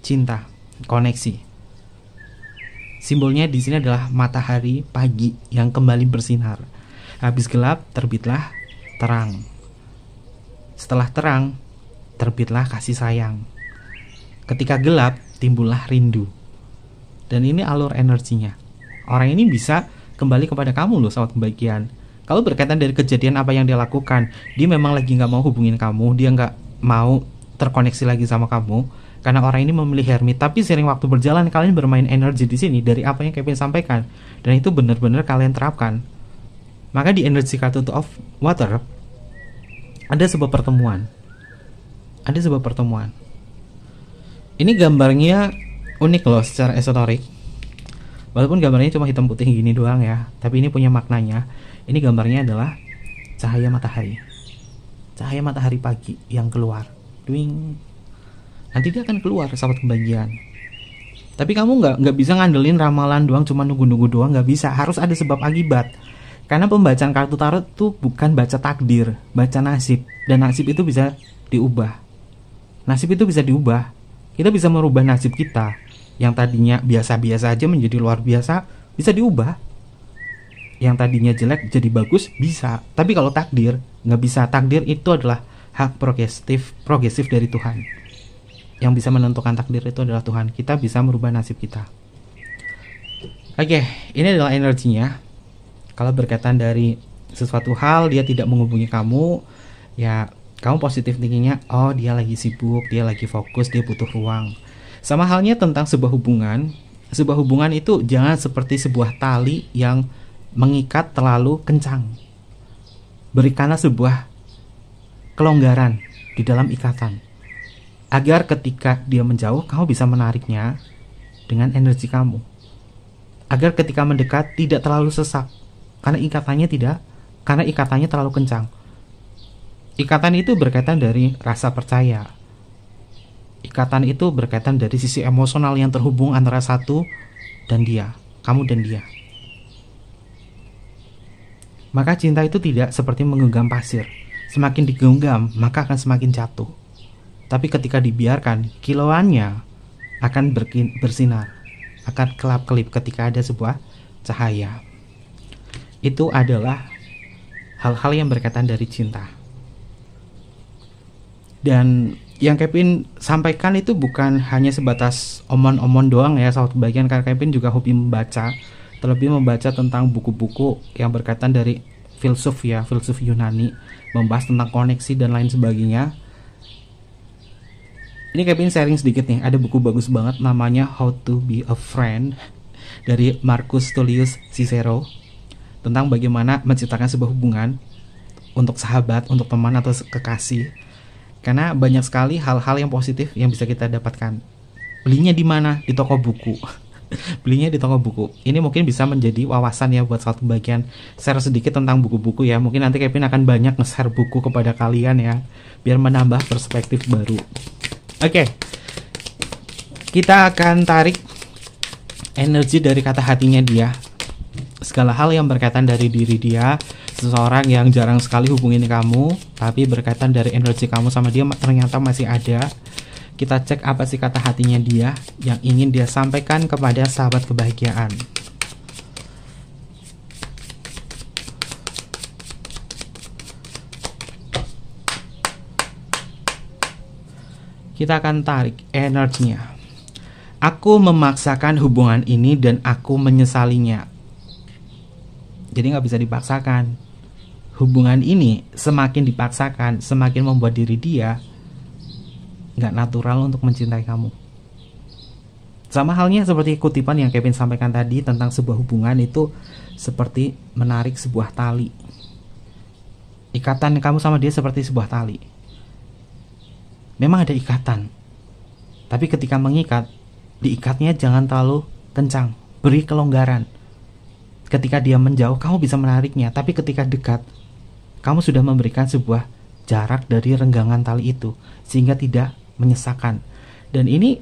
cinta, koneksi. Simbolnya di sini adalah matahari pagi yang kembali bersinar. Habis gelap terbitlah terang. Setelah terang terbitlah kasih sayang. Ketika gelap timbullah rindu. Dan ini alur energinya. Orang ini bisa kembali kepada kamu loh sahabat kebahagiaan. Kalau berkaitan dari kejadian apa yang dia lakukan, dia memang lagi gak mau hubungin kamu, dia gak mau terkoneksi lagi sama kamu, karena orang ini memilih hermit. Tapi seiring waktu berjalan, kalian bermain energi di sini dari apa yang Kevin sampaikan, dan itu benar-benar kalian terapkan. Maka di energi kartu Two of Water ada sebuah pertemuan. Ada sebuah pertemuan. Ini gambarnya unik loh secara esoterik. Walaupun gambarnya cuma hitam putih gini doang ya, tapi ini punya maknanya. Ini gambarnya adalah cahaya matahari. Cahaya matahari pagi yang keluar. Dwing. Nanti dia akan keluar sahabat kebahagiaan. Tapi kamu nggak bisa ngandelin ramalan doang, cuma nunggu-nunggu doang, nggak bisa. Harus ada sebab akibat. Karena pembacaan kartu tarot itu bukan baca takdir, baca nasib. Dan nasib itu bisa diubah. Nasib itu bisa diubah. Kita bisa merubah nasib kita. Yang tadinya biasa-biasa aja menjadi luar biasa, bisa diubah. Yang tadinya jelek jadi bagus, bisa. Tapi kalau takdir, nggak bisa. Takdir itu adalah hak progresif dari Tuhan. Yang bisa menentukan takdir itu adalah Tuhan. Kita bisa merubah nasib kita. Oke, ini adalah energinya. Kalau berkaitan dari sesuatu hal, dia tidak menghubungi kamu, ya kamu positif thinkingnya, oh dia lagi sibuk, dia lagi fokus, dia butuh ruang. Sama halnya tentang sebuah hubungan. Sebuah hubungan itu jangan seperti sebuah tali yang mengikat terlalu kencang. Berikanlah sebuah kelonggaran di dalam ikatan, agar ketika dia menjauh, kamu bisa menariknya dengan energi kamu. Agar ketika mendekat tidak terlalu sesak, karena ikatannya terlalu kencang. Ikatan itu berkaitan dari rasa percaya. Ikatan itu berkaitan dari sisi emosional yang terhubung antara satu dan dia, kamu dan dia. Maka cinta itu tidak seperti menggenggam pasir. Semakin digenggam, maka akan semakin jatuh. Tapi ketika dibiarkan, kilauannya akan bersinar, akan kelap-kelip ketika ada sebuah cahaya. Itu adalah hal-hal yang berkaitan dari cinta. Dan yang Kevin sampaikan itu bukan hanya sebatas omon-omon doang ya sahabat kebahagiaan, karena Kevin juga hobi membaca, terlebih membaca tentang buku-buku yang berkaitan dari filsuf Yunani, membahas tentang koneksi dan lain sebagainya. Ini Kevin sharing sedikit nih, ada buku bagus banget namanya How to Be a Friend dari Marcus Tullius Cicero, tentang bagaimana menciptakan sebuah hubungan untuk sahabat, untuk teman atau kekasih. Karena banyak sekali hal-hal yang positif yang bisa kita dapatkan. Belinya di mana? Di toko buku. Belinya di toko buku. Ini mungkin bisa menjadi wawasan ya buat satu bagian. Share sedikit tentang buku-buku ya. Mungkin nanti Kevin akan banyak nge-share buku kepada kalian ya, biar menambah perspektif baru. Oke. Kita akan tarik energi dari kata hatinya dia. Segala hal yang berkaitan dari diri dia, seseorang yang jarang sekali hubungin kamu, tapi berkaitan dari energi kamu sama dia ternyata masih ada. Kita cek apa sih kata hatinya dia yang ingin dia sampaikan kepada sahabat kebahagiaan. Kita akan tarik energinya. Aku memaksakan hubungan ini dan aku menyesalinya. Jadi gak bisa dipaksakan. Hubungan ini semakin dipaksakan, semakin membuat diri dia gak natural untuk mencintai kamu. Sama halnya seperti kutipan yang Kevin sampaikan tadi tentang sebuah hubungan itu seperti menarik sebuah tali. Ikatan kamu sama dia seperti sebuah tali. Memang ada ikatan, tapi ketika mengikat, diikatnya jangan terlalu kencang, beri kelonggaran. Ketika dia menjauh, kamu bisa menariknya, tapi ketika dekat, kamu sudah memberikan sebuah jarak dari renggangan tali itu, sehingga tidak menyesakkan. Dan ini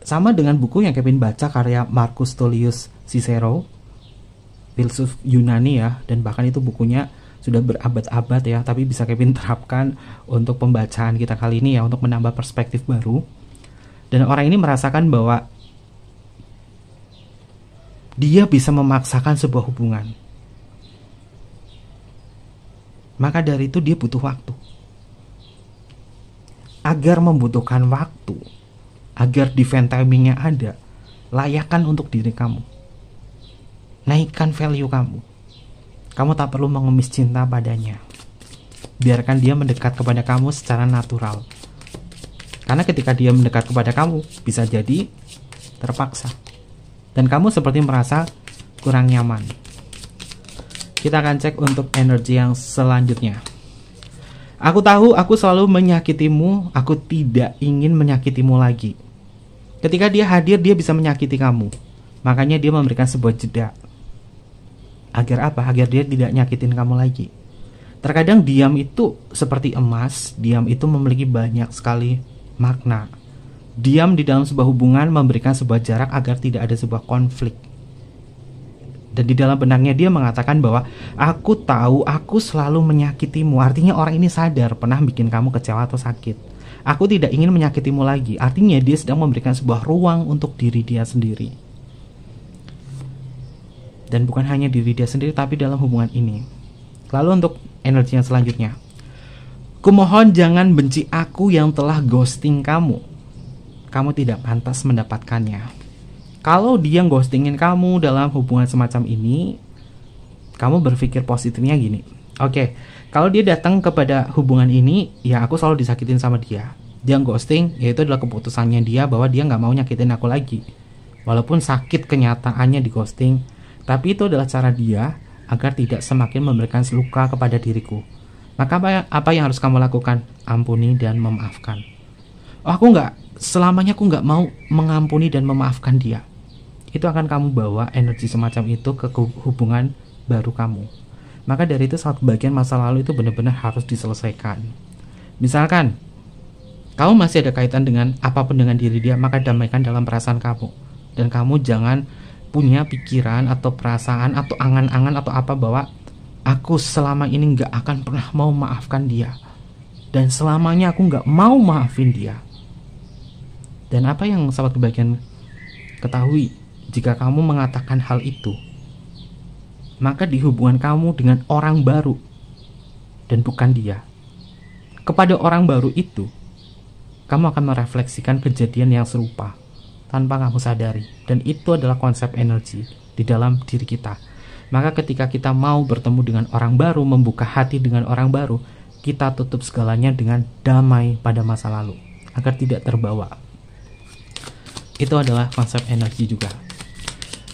sama dengan buku yang Kevin baca, karya Marcus Tullius Cicero, filsuf Yunani ya, dan bahkan itu bukunya sudah berabad-abad ya, tapi bisa Kevin terapkan untuk pembacaan kita kali ini ya, untuk menambah perspektif baru. Dan orang ini merasakan bahwa dia bisa memaksakan sebuah hubungan. Maka dari itu dia butuh waktu. Agar membutuhkan waktu, agar defense timingnya ada, layakkan untuk diri kamu. Naikkan value kamu. Kamu tak perlu mengemis cinta padanya. Biarkan dia mendekat kepada kamu secara natural. Karena ketika dia mendekat kepada kamu, bisa jadi terpaksa. Dan kamu seperti merasa kurang nyaman. Kita akan cek untuk energi yang selanjutnya. Aku tahu aku selalu menyakitimu, aku tidak ingin menyakitimu lagi. Ketika dia hadir, dia bisa menyakiti kamu. Makanya dia memberikan sebuah jeda. Agar apa? Agar dia tidak nyakitin kamu lagi. Terkadang diam itu seperti emas, diam itu memiliki banyak sekali makna. Diam di dalam sebuah hubungan memberikan sebuah jarak agar tidak ada sebuah konflik. Dan di dalam benaknya dia mengatakan bahwa aku tahu aku selalu menyakitimu. Artinya orang ini sadar pernah bikin kamu kecewa atau sakit. Aku tidak ingin menyakitimu lagi. Artinya dia sedang memberikan sebuah ruang untuk diri dia sendiri. Dan bukan hanya diri dia sendiri, tapi dalam hubungan ini. Lalu untuk energi yang selanjutnya. Kumohon jangan benci aku yang telah ghosting kamu. Kamu tidak pantas mendapatkannya. Kalau dia ghostingin kamu dalam hubungan semacam ini, kamu berpikir positifnya gini. Oke, kalau dia datang kepada hubungan ini, ya aku selalu disakitin sama dia. Dia ghosting, ya itu adalah keputusannya dia bahwa dia gak mau nyakitin aku lagi. Walaupun sakit kenyataannya di ghosting, tapi itu adalah cara dia agar tidak semakin memberikan luka kepada diriku. Maka apa yang harus kamu lakukan? Ampuni dan memaafkan. Oh, selamanya aku nggak mau mengampuni dan memaafkan dia. Itu akan kamu bawa energi semacam itu ke hubungan baru kamu. Maka dari itu saat bagian masa lalu itu benar-benar harus diselesaikan. Misalkan kamu masih ada kaitan dengan apapun dengan diri dia, maka damaikan dalam perasaan kamu. Dan kamu jangan punya pikiran atau perasaan atau angan-angan atau apa bahwa aku selama ini nggak akan pernah mau maafkan dia, dan selamanya aku nggak mau maafin dia. Dan apa yang sahabat kebahagiaan ketahui, jika kamu mengatakan hal itu, maka di hubungan kamu dengan orang baru dan bukan dia, kepada orang baru itu kamu akan merefleksikan kejadian yang serupa tanpa kamu sadari. Dan itu adalah konsep energi di dalam diri kita. Maka ketika kita mau bertemu dengan orang baru, membuka hati dengan orang baru, kita tutup segalanya dengan damai pada masa lalu agar tidak terbawa. Itu adalah konsep energi juga.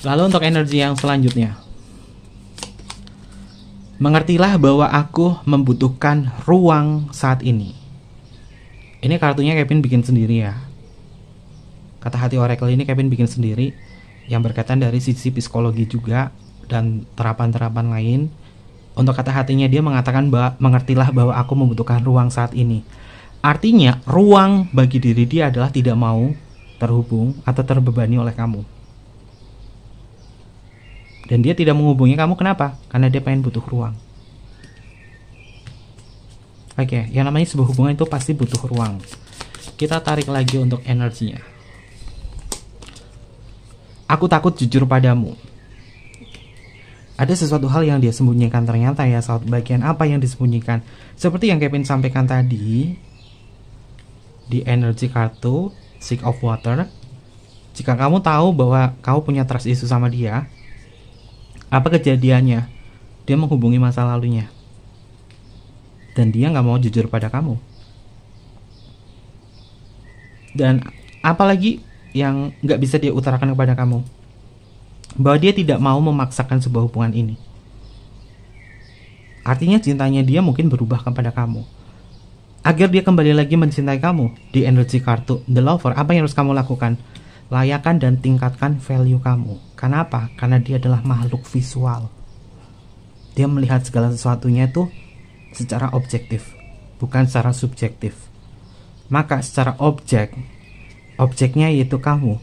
Lalu untuk energi yang selanjutnya, mengertilah bahwa aku membutuhkan ruang saat ini. Ini kartunya Kevin bikin sendiri ya. Kata hati oracle ini Kevin bikin sendiri, yang berkaitan dari sisi psikologi juga dan terapan-terapan lain. Untuk kata hatinya dia mengatakan bahwa mengertilah bahwa aku membutuhkan ruang saat ini. Artinya ruang bagi diri dia adalah tidak mau terhubung atau terbebani oleh kamu. Dan dia tidak menghubungi kamu kenapa? Karena dia pengen butuh ruang. Oke, yang namanya sebuah hubungan itu pasti butuh ruang. Kita tarik lagi untuk energinya. Aku takut jujur padamu. Ada sesuatu hal yang dia sembunyikan ternyata ya, saat bagian apa yang disembunyikan. Seperti yang Kevin sampaikan tadi di energi kartu Six of Water. Jika kamu tahu bahwa kamu punya trust issue sama dia, apa kejadiannya? Dia menghubungi masa lalunya. Dan dia nggak mau jujur pada kamu. Dan apalagi yang nggak bisa dia utarakan kepada kamu, bahwa dia tidak mau memaksakan sebuah hubungan ini. Artinya cintanya dia mungkin berubah kepada kamu. Agar dia kembali lagi mencintai kamu, di energi kartu The Lover, apa yang harus kamu lakukan? Layakan dan tingkatkan value kamu. Kenapa? Karena dia adalah makhluk visual. Dia melihat segala sesuatunya itu secara objektif, bukan secara subjektif. Maka secara objeknya yaitu kamu,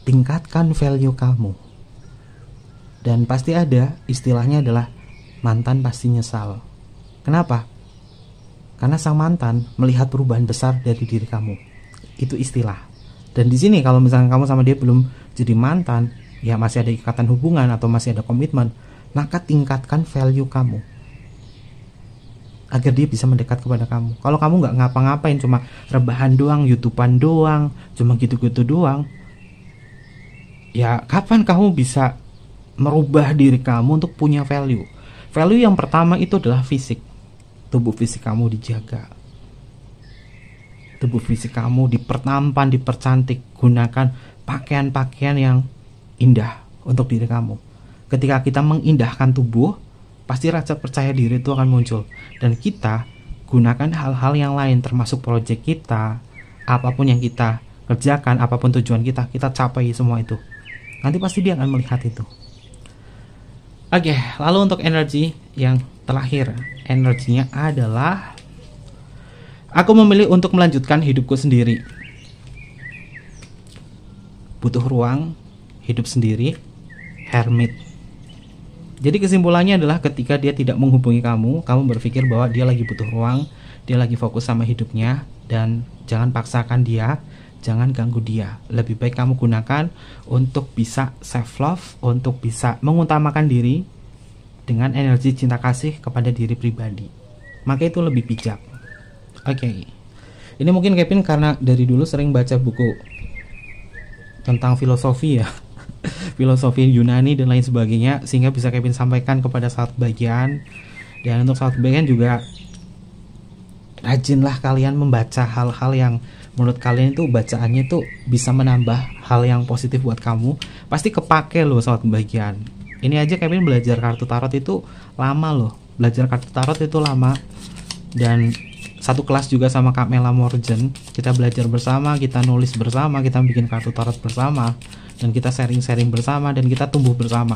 tingkatkan value kamu. Dan pasti ada istilahnya adalah mantan pasti nyesal. Kenapa? Karena sang mantan melihat perubahan besar dari diri kamu. Itu istilah. Dan di sini kalau misalnya kamu sama dia belum jadi mantan, ya masih ada ikatan hubungan atau masih ada komitmen, maka tingkatkan value kamu agar dia bisa mendekat kepada kamu. Kalau kamu nggak ngapa-ngapain, cuma rebahan doang, YouTubean doang, cuma gitu-gitu doang, ya kapan kamu bisa merubah diri kamu untuk punya value? Value yang pertama itu adalah fisik. Tubuh fisik kamu dijaga. Tubuh fisik kamu dipertampan, dipercantik. Gunakan pakaian-pakaian yang indah untuk diri kamu. Ketika kita mengindahkan tubuh, pasti rasa percaya diri itu akan muncul. Dan kita gunakan hal-hal yang lain, termasuk proyek kita, apapun yang kita kerjakan, apapun tujuan kita capai semua itu. Nanti pasti dia akan melihat itu. Oke, lalu untuk energi yang terakhir, energinya adalah aku memilih untuk melanjutkan hidupku sendiri. Butuh ruang, hidup sendiri, hermit. Jadi kesimpulannya adalah ketika dia tidak menghubungi kamu, kamu berpikir bahwa dia lagi butuh ruang, dia lagi fokus sama hidupnya, dan jangan paksakan dia, jangan ganggu dia. Lebih baik kamu gunakan untuk bisa self love, untuk bisa mengutamakan diri dengan energi cinta kasih kepada diri pribadi. Maka itu lebih bijak. Oke. Ini mungkin Kevin karena dari dulu sering baca buku tentang filosofi ya. Filosofi Yunani dan lain sebagainya, sehingga bisa Kevin sampaikan kepada sahabat bagian. Dan untuk sahabat bagian juga rajinlah kalian membaca hal-hal yang menurut kalian itu bacaannya itu bisa menambah hal yang positif buat kamu. Pasti kepake loh sahabat bagian. Ini aja Kevin belajar kartu tarot itu lama loh. Belajar kartu tarot itu lama. Dan satu kelas juga sama Kak Mela Morgan. Kita belajar bersama, kita nulis bersama, kita bikin kartu tarot bersama, dan kita sharing-sharing bersama, dan kita tumbuh bersama.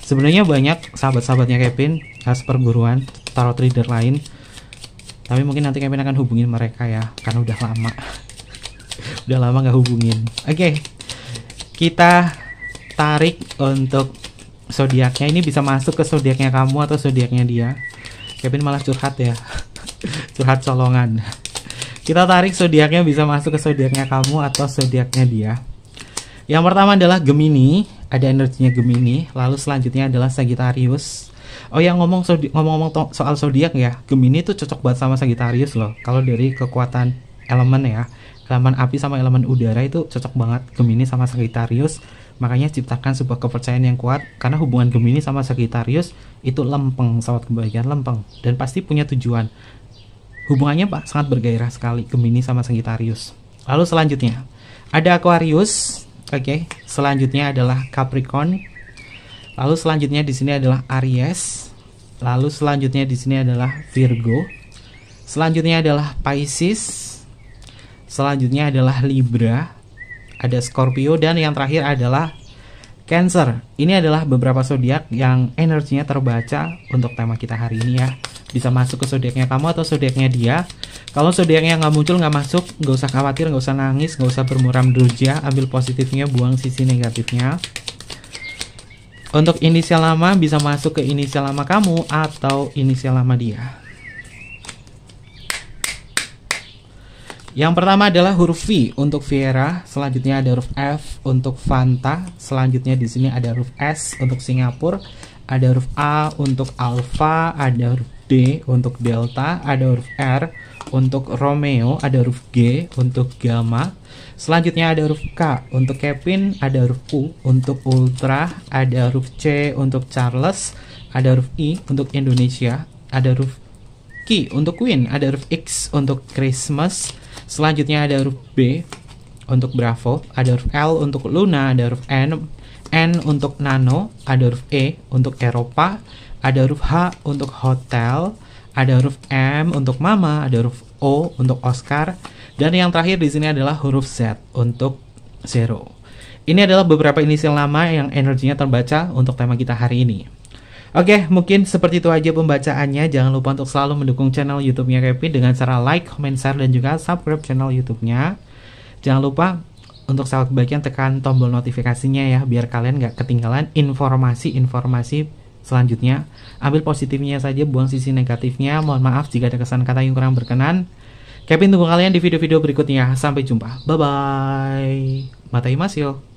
Sebenarnya banyak sahabat-sahabatnya Kevin khas perguruan tarot reader lain, tapi mungkin nanti Kevin akan hubungin mereka ya, karena udah lama udah lama nggak hubungin. Oke, kita tarik untuk zodiaknya. Ini bisa masuk ke zodiaknya kamu atau zodiaknya dia. Kevin malah curhat ya curhat colongan. Kita tarik zodiaknya, bisa masuk ke zodiaknya kamu atau zodiaknya dia. Yang pertama adalah Gemini, ada energinya Gemini. Lalu selanjutnya adalah Sagittarius. Oh ya, ngomong-ngomong soal zodiak ya, Gemini itu cocok banget sama Sagittarius loh. Kalau dari kekuatan elemen ya. Elemen api sama elemen udara itu cocok banget Gemini sama Sagittarius. Makanya ciptakan sebuah kepercayaan yang kuat, karena hubungan Gemini sama Sagittarius itu lempeng, sahabat kebahagiaan, lempeng, dan pasti punya tujuan. Hubungannya sangat bergairah sekali Gemini sama Sagittarius. Lalu selanjutnya ada Aquarius. Oke, selanjutnya adalah Capricorn. Lalu selanjutnya di sini adalah Aries. Lalu selanjutnya di sini adalah Virgo. Selanjutnya adalah Pisces. Selanjutnya adalah Libra, ada Scorpio, dan yang terakhir adalah Cancer. Ini adalah beberapa zodiak yang energinya terbaca untuk tema kita hari ini ya. Bisa masuk ke zodiaknya kamu atau zodiaknya dia. Kalau zodiaknya nggak muncul, nggak masuk, nggak usah khawatir, nggak usah nangis, nggak usah bermuram durja. Ambil positifnya, buang sisi negatifnya. Untuk inisial nama bisa masuk ke inisial nama kamu atau inisial nama dia. Yang pertama adalah huruf V untuk Viera, selanjutnya ada huruf F untuk Fanta, selanjutnya di sini ada huruf S untuk Singapura, ada huruf A untuk Alpha, ada huruf D untuk Delta, ada huruf R untuk Romeo, ada huruf G untuk Gamma, selanjutnya ada huruf K untuk Kevin, ada huruf U untuk Ultra, ada huruf C untuk Charles, ada huruf I untuk Indonesia, ada huruf Q untuk Queen, ada huruf X untuk Christmas. Selanjutnya ada huruf B untuk Bravo, ada huruf L untuk Luna, ada huruf N untuk Nano, ada huruf E untuk Eropa, ada huruf H untuk Hotel, ada huruf M untuk Mama, ada huruf O untuk Oscar, dan yang terakhir di sini adalah huruf Z untuk Zero. Ini adalah beberapa inisial nama yang energinya terbaca untuk tema kita hari ini. Oke, mungkin seperti itu aja pembacaannya. Jangan lupa untuk selalu mendukung channel YouTube-nya Kevin dengan cara like, comment, share, dan juga subscribe channel YouTube-nya. Jangan lupa untuk sahabat kebahagiaan tekan tombol notifikasinya ya, biar kalian gak ketinggalan informasi-informasi selanjutnya. Ambil positifnya saja, buang sisi negatifnya. Mohon maaf jika ada kesan kata yang kurang berkenan. Kevin tunggu kalian di video-video berikutnya. Sampai jumpa. Bye-bye. Matai Masyo.